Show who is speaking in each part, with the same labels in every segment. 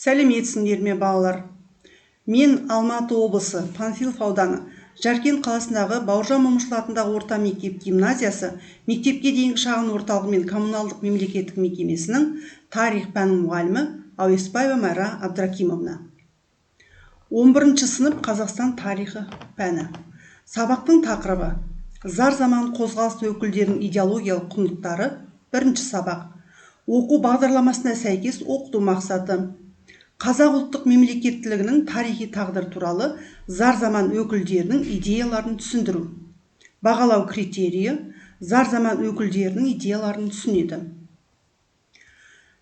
Speaker 1: Сәлеметсіңдер ме балалар? Мен Алматы облысы Панфилов ауданы Жаркент қаласындағы Бауыржан Момышұлы атындағы орта мектеп гимназиясы мектепке дейінгі шағын орталығы мен коммуналдық мемлекеттік мекемесінің тарих пәні мұғалімі Әуесбаева Майра Абдракимовна. 11 сынып Қазақстан тарихы пәні. Сабақтың тақырыбы: зар заман қозғалыс өкілдерінің идеологиялық құндылықтары. Бірінші сабақ. Оқу бағдарламасына сәйкес оқыту мақсаты: Қазақ ұлттық мемлекеттілігінің тарихи тағдыр туралы зар заман өкілдерінің идеяларын түсіндіру. Бағалау критерийі: зар заман өкілдерінің идеяларын түсінеді.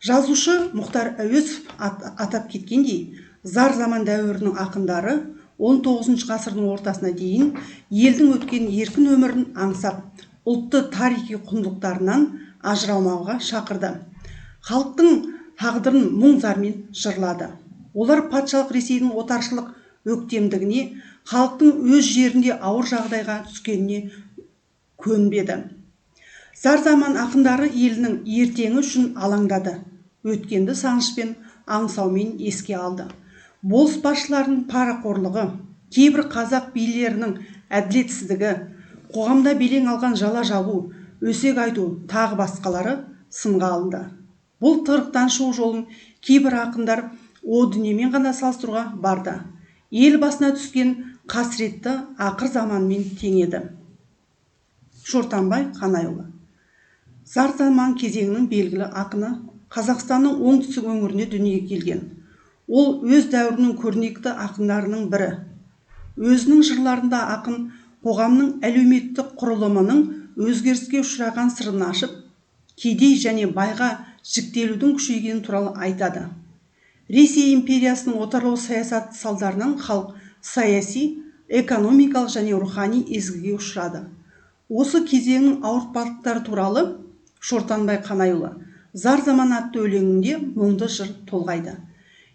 Speaker 1: Жазушы Мұхтар Әуезов атап кеткендей, зар заман дәуірінің ақындары 19 ғасырдың ортасына дейін елдің өткен еркін өмірін аңсап, ұлтты тарихи құндылықтарынан ажырамауға шақырды. Халықтың тағдырын мұң-зармен жырлады. Олар патшалық Ресейдің отаршылық өктемдігіне, халықтың өз жерінде ауыр жағдайға түскеніне көнбеді. Зар заман ақындары елінің ертеңі үшін алаңдады. Өткенді сағынышпен, аңсаумен еске алды. Болыс басшыларының парақорлығы, кейбір қазақ билерінің әділетсіздігі, қоғамда белең алған жала жабу, өсек айту тағы басқалары сынға алынды. Бұл тығырықтан шығу жолын кейбір ақындар о дүниемен ғана салыстыруға барды. Ел басына түскен қасіретті ақыр заманмен теңеді. Шортанбай Қанайұлы. Зар заман кезеңінің белгілі ақыны, Қазақстанның оңтүстік өңіріне дүниеге келген. Ол өз дәуірінің көрнекті ақындарының бірі. Өзінің жырларында ақын қоғамның әлеуметтік құрылымының өзгеріске ұшыраған сырын ашып, кедей және байға жіктелудің күшейгені туралы айтады. Ресей империясының отарлау саясаты салдарынан халық саяси, экономикалық және рухани езгіге ұшырады. Осы кезеңнің ауыртпалықтары туралы Шортанбай Қанайұлы зар заман атты өлеңінде мұңды жыр толғайды.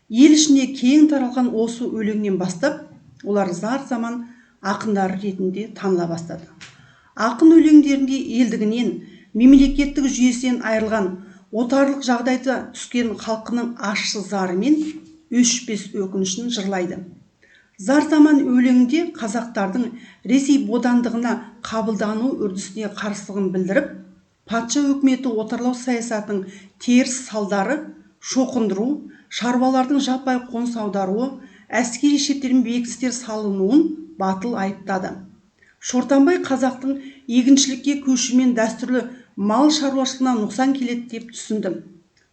Speaker 1: Ел ішінде кең таралған осы өлеңнен бастап, олар зар заман ақындары ретінде таныла бастады. Ақын өлеңдерінде елдігінен, мемлекеттік жүйесінен айырылған, отарлық жағдайда түскен халқының ащы зары мен өшпес өкінішін жырлайды. Зар заман өлеңінде қазақтардың Ресей бодандығына қабылдану үрдісіне қарсылығын білдіріп, патша өкіметі отарлау саясатының теріс салдары, шоқындыру, шаруалардың жаппай қоныс аударуы, әскери шептермен бекіністер салынуын батыл айыптады. Шортанбай қазақтың егіншілікке көшумен дәстүрлі мал шаруашылығына нұқсан келеді деп түсіндім.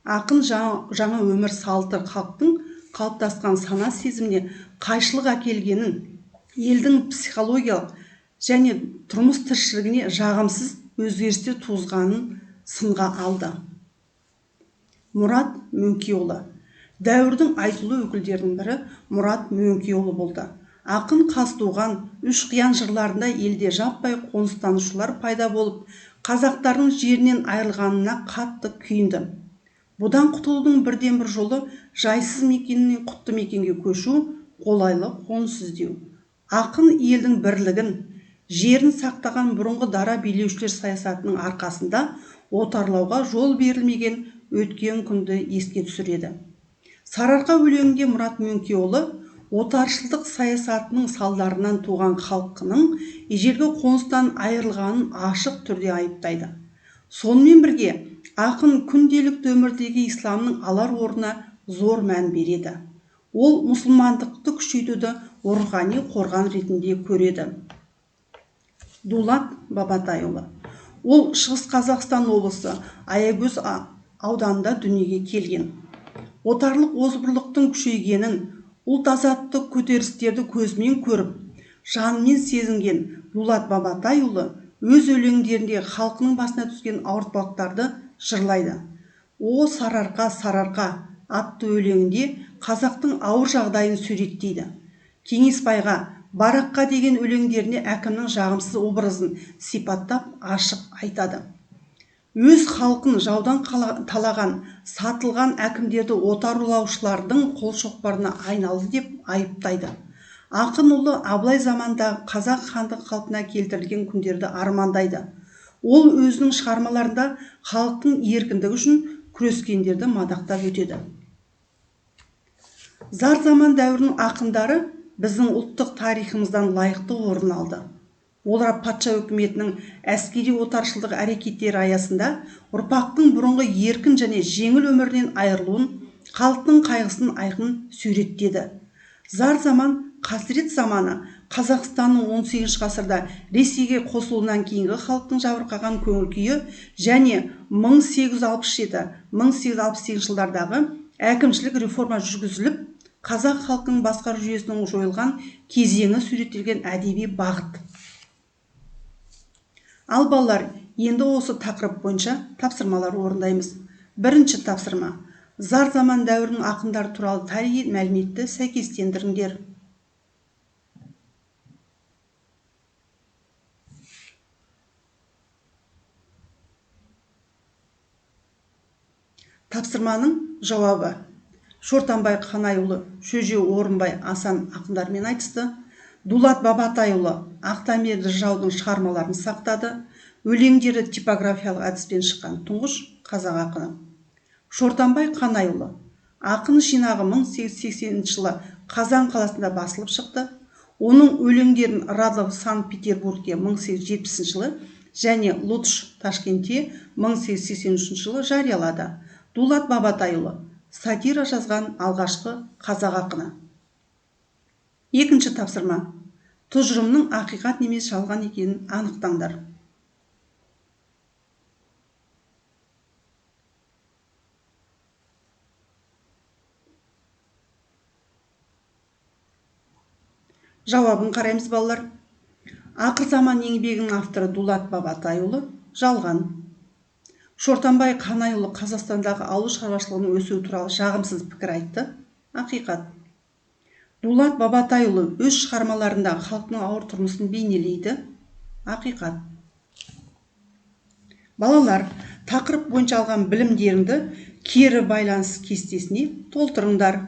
Speaker 1: Ақын жаңа өмір салты халықтың қалыптасқан сана сезіміне қайшылық әкелгенін, елдің психологиялық және тұрмыс тіршілігіне жағымсыз өзгерістер туғызғанын сынға алды. Мұрат Мөңкеұлы. Дәуірдің айтулы өкілдерінің бірі Мұрат Мөңкеұлы болды. Ақын Қазтуған, Үш қиян жырларында елде жаппай қоныстанушылар пайда болып, қазақтардың жерінен айырылғанына қатты күйінді. Бұдан құтылудың бірден бір жолы жайсыз мекеннен құтты мекенге көшу, қолайлы қоныс іздеу. Ақын елдің бірлігін, жерін сақтаған бұрынғы дара билеушілер саясатының арқасында отарлауға жол берілмеген өткен күнді еске түсіреді. Сарыарқа өлеңінде Мұрат Мөңкеұлы отаршылдық саясатының салдарынан туған халқының ежелгі қоныстан айырылғанын ашық түрде айыптайды. Сонымен бірге ақын күнделікті өмірдегі исламның алар орнына зор мән береді. Ол мұсылмандықты күшейтуді рухани қорған ретінде көреді. Дулат Бабатайұлы. Ол Шығыс Қазақстан облысы Аягөз ауданында дүниеге келген. Отарлық озбырлықтың күшейгенін, ұлт азаттық көтерілістерді көзімен көріп, жанымен сезінген Дулат Бабатайұлы өз өлеңдерінде халқының басына түскен ауыртпалықтарды жырлайды. О сарыарқа, сарыарқа атты өлеңінде қазақтың ауыр жағдайын суреттейді. Кеңесбайға, бараққа деген өлеңдеріне әкімнің жағымсыз образын сипаттап ашық айтады. Өз халқын жаудан талаған, сатылған әкімдерді отарлаушылардың қол шоқпарына айналды деп айыптайды. Ақын ұлы Абылай замандағы қазақ хандығы қалпына келтірілген күндерді армандайды. Ол өзінің шығармаларында халықтың еркіндігі үшін күрескендерді мадақтап өтеді. Зар заман дәуірінің ақындары біздің ұлттық тарихымыздан лайықты орын алды. Олар патша үкіметінің әскери отаршылдық әрекеттері аясында ұрпақтың бұрынғы еркін және жеңіл өмірінен айырылуын, халықтың қайғысын айқын суреттеді. Зар заман қасірет заманы Қазақстанның 18 ғасырда Ресейге қосылуынан кейінгі халықтың жабырқаған көңіл күйі және 1867-1868 жылдардағы әкімшілік реформа жүргізіліп, қазақ халқының басқару жүйесінің жойылған кезеңі суреттелген әдеби бағыт. Ал балалар, енді осы тақырып бойынша тапсырмалар орындаймыз. Бірінші тапсырма. Зар заман дәуірінің ақындары туралы тарихи мәліметті сәйкестендіріңдер. Тапсырманың жауабы: Шортанбай Қанайұлы Шөже Орынбай Асан ақындармен айтысты. Дулат Бабатайұлы Ақтамбер Жыраудың шығармаларын сақтады. Өлеңдері типографиялық әдіспен шыққан тұңғыш қазақ ақыны. Шортанбай Қанайұлы ақын жинағы 1880 жылы Қазан қаласында басылып шықты. Оның өлеңдерін Радлов Санкт-Петербургте 1870 жылы және Лудж Ташкентте 1883 жылы жариялады. Дулат Бабатайұлы сатира жазған алғашқы қазақ ақыны. Екінші тапсырма. Тұжырымның ақиқат немесе жалған екенін анықтаңдар. Жауабын қараймыз балалар. Ақыр заман еңбегінің авторы Дулат Бабатайұлы жалған. Шортанбай Қанайұлы Қазақстандағы ауыл шаруашылығының өсуі туралы жағымсыз пікір айтты. Ақиқат. Дулат Бабатайұлы өз шығармаларында халықтың ауыр тұрмысын бейнелейді. Ақиқат. Балалар, тақырып бойынша алған білімдеріңді кері байланыс кестесіне толтырыңдар.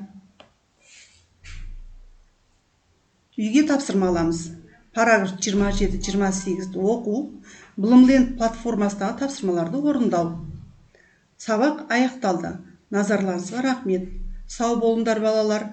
Speaker 1: Үйге тапсырма аламыз. Параграф 27-28 оқу, Блумленд платформасындағы тапсырмаларды орындау. Сабақ аяқталды. Назарларыңызға рахмет. Сау болыңдар балалар.